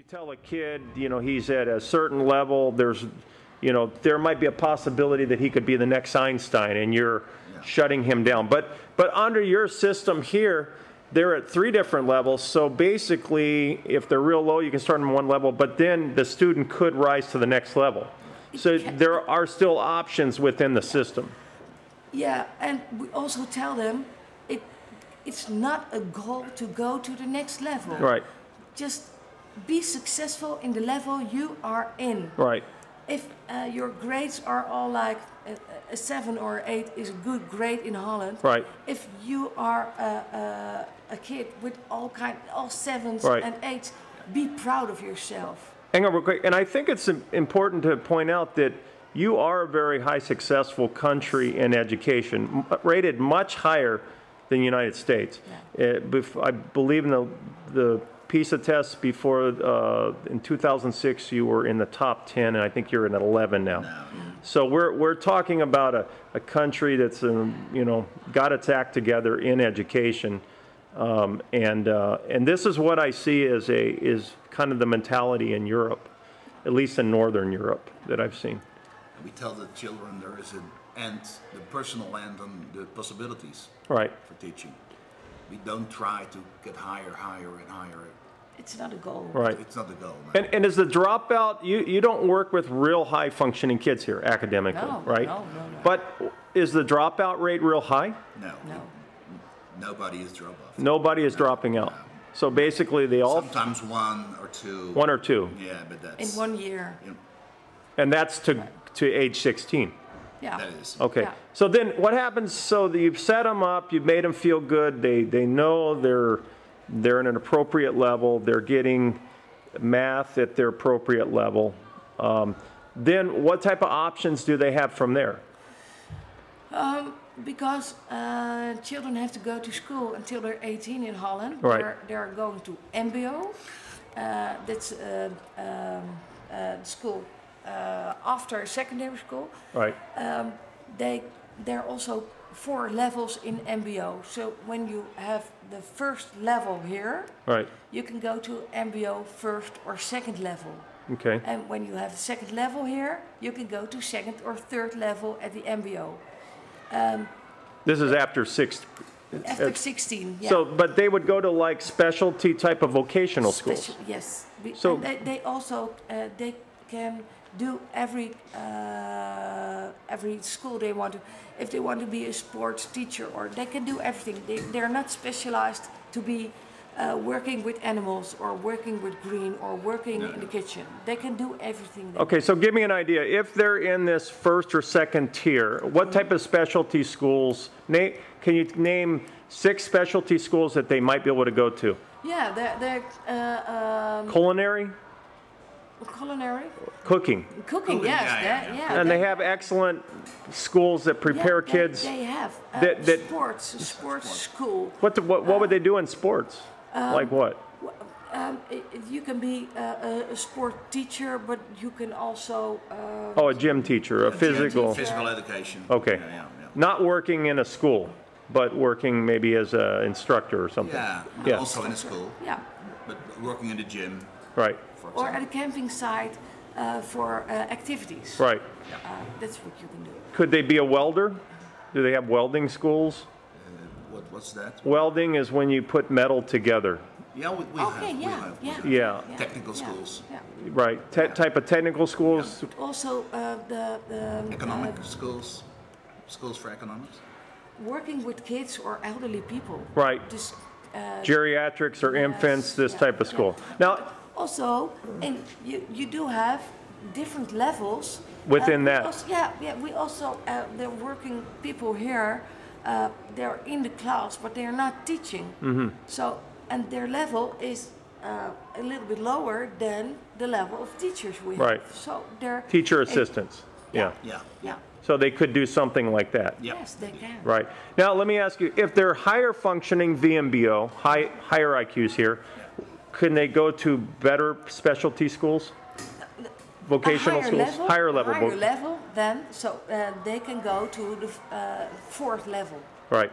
tell a kid, you know, he's at a certain level, there's, you know, there might be a possibility that he could be the next Einstein, and you're shutting him down. But under your system here, they're at 3 different levels. So basically, if they're real low, you can start them on one level, but then the student could rise to the next level. So there are still options within the system. Yeah, and we also tell them it's not a goal to go to the next level. Right. Just be successful in the level you are in. Right. If your grades are all like a 7 or 8 is a good grade in Holland. Right. If you are a kid with all 7s and 8s, be proud of yourself. Hang on real quick, and I think it's important to point out that you are a very high successful country in education, rated much higher than the United States. Yeah. I believe in the PISA tests before, in 2006, you were in the top 10, and I think you're in 11 now. No. So we're talking about a country that's, you know, got its act together in education, and this is what I see as is kind of the mentality in Europe, at least in Northern Europe that I've seen. We tell the children there is an end, the personal end on the possibilities for teaching. We don't try to get higher and higher. It's not a goal. Right. It's not a goal. No. And is the dropout, you don't work with real high functioning kids here academically, right? No. But is the dropout rate real high? No. Nobody is dropping off. Nobody is dropping out. No. So basically they all... Sometimes 1 or 2. 1 or 2. Yeah, but that's... In 1 year. Yeah. And that's to age 16. Yeah. That is. Okay. Yeah. So then what happens, so that you've set them up, you've made them feel good, they know they're in an appropriate level, they're getting math at their appropriate level. Then what type of options do they have from there? Because children have to go to school until they're 18 in Holland. Right. They're going to MBO. That's school after secondary school. Right. There are also 4 levels in MBO. So when you have the first level here, you can go to MBO first or second level. Okay. And when you have the second level here, you can go to second or third level at the MBO. This is after 6. After 16, yeah. So, but they would go to like specialty type of vocational schools. Yes. So they also they can do every school they want to. If they want to be a sports teacher, or they can do everything. They're not specialized to be working with animals or working with green or working in the kitchen. They can do everything. Okay, so give me an idea. If they're in this first or second tier, what type of specialty schools? Can you name 6 specialty schools that they might be able to go to? Yeah, they're culinary. Culinary? Cooking. Cooking, yes. Yeah. And they have excellent schools that prepare kids. They have sports school. What would they do in sports? Like what? You can be a sport teacher, but you can also... a gym teacher, a physical... Physical education. Okay. Yeah. Not working in a school, but working maybe as an instructor or something. Yeah, also in a school. Yeah. But working in the gym. Right. Or at a camping site for activities. Right. That's what you can do. Could they be a welder? Do they have welding schools? What's that? Welding is when you put metal together. Yeah, we have technical schools. Yeah. Right. Type of technical schools. Yeah. Also the economic schools for economics. Working with kids or elderly people. Right. Just, geriatrics or infants, this type of school. Now. Also, and you do have different levels within that. We also the working people here. They're in the class, but they are not teaching. Mm-hmm. So, and their level is a little bit lower than the level of teachers we have. Right. So they're teacher assistants. Yeah. So they could do something like that. Yep. Yes, they can. Right. Now let me ask you: if they're higher functioning VMBO, higher IQs here, can they go to better specialty schools? Vocational schools? Higher level, then, so they can go to the 4th level. Right.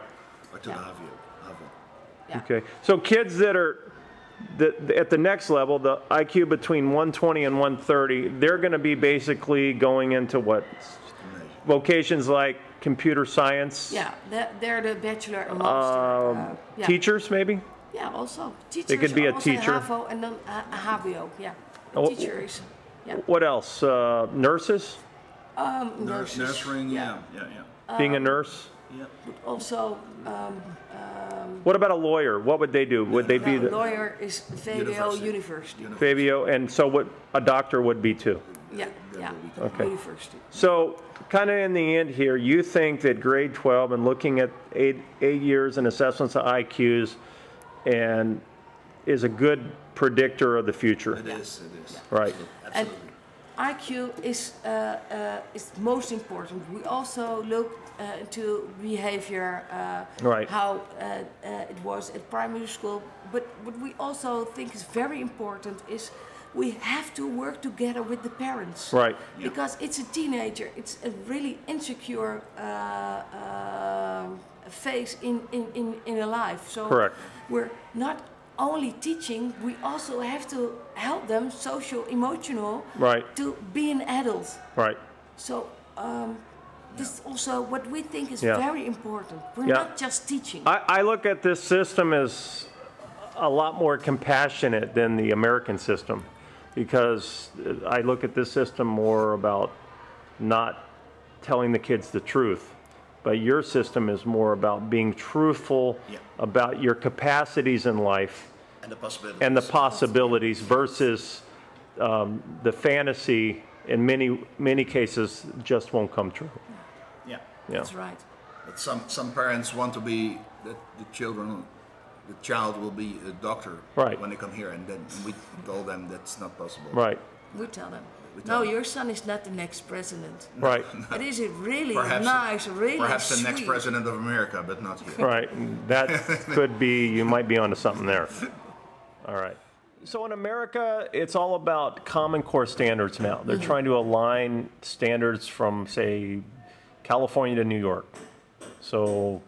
Or to the HAVO. Yeah. Okay. So kids that are at the next level, the IQ between 120 and 130, they're going to be basically going into what? Vocations like computer science? Yeah, they're the bachelor and master. Yeah. Teachers, maybe? Yeah, also. Teachers They could be a also teacher. HAVO and then a HBO, yeah. Oh, Teachers, yeah. What else? Nurses? Nurses. Nursing, yeah. Being a nurse? Yeah. Also, What about a lawyer? What would they do? Would they be the lawyer is VWO University. Fabio? And so what a doctor would be too? Yeah, yeah. Okay. University. So kind of in the end here, you think that grade 12 and looking at 8 years and assessments of IQs and is a good predictor of the future? It is. Right. And IQ is most important. We also look into behavior, Right. how it was at primary school. But what we also think is very important is we have to work together with the parents. Right. Because it's a teenager. It's a really insecure phase in a life. So Correct. we're not only teaching, we also have to help them emotional Right. to be an adult. Right. So this is also what we think is Yeah. very important. We're Yeah. not just teaching. I look at this system as a lot more compassionate than the American system because I look at this system more about not telling the kids the truth. But your system is more about being truthful about your capacities in life and the possibilities versus the fantasy in many cases just won't come true. Yeah. That's right. But some parents want to be that the child will be a doctor Right. when they come here, and then we told them that's not possible. Right. We tell them. tell No, them. your son is not the next president. Right. It is a really Perhaps- nice, really Perhaps the sweet. next president of America, but not here. Right. That could be, you might be onto something there. All right. So in America, it's all about Common Core standards now. They're trying to align standards from, say, California to New York. So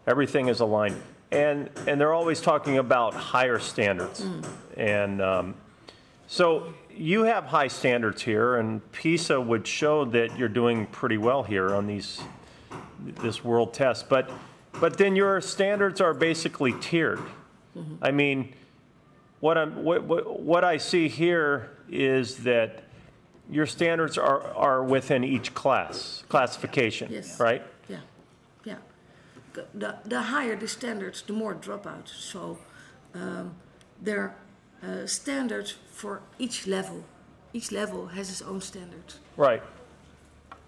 everything is aligned. And they're always talking about higher standards. And so you have high standards here, and PISA would show that you're doing pretty well here on this world test. But then your standards are basically tiered. I mean, what I see here is that your standards are within each classification, Yes. right? Yeah, yeah. The higher the standards, the more dropouts. So there are standards for each level. Each level has its own standards. Right.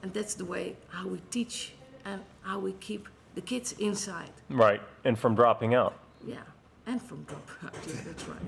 And that's the way how we teach and how we keep the kids inside. Right. And from dropping out. Yeah, and from dropout. Yeah, that's right.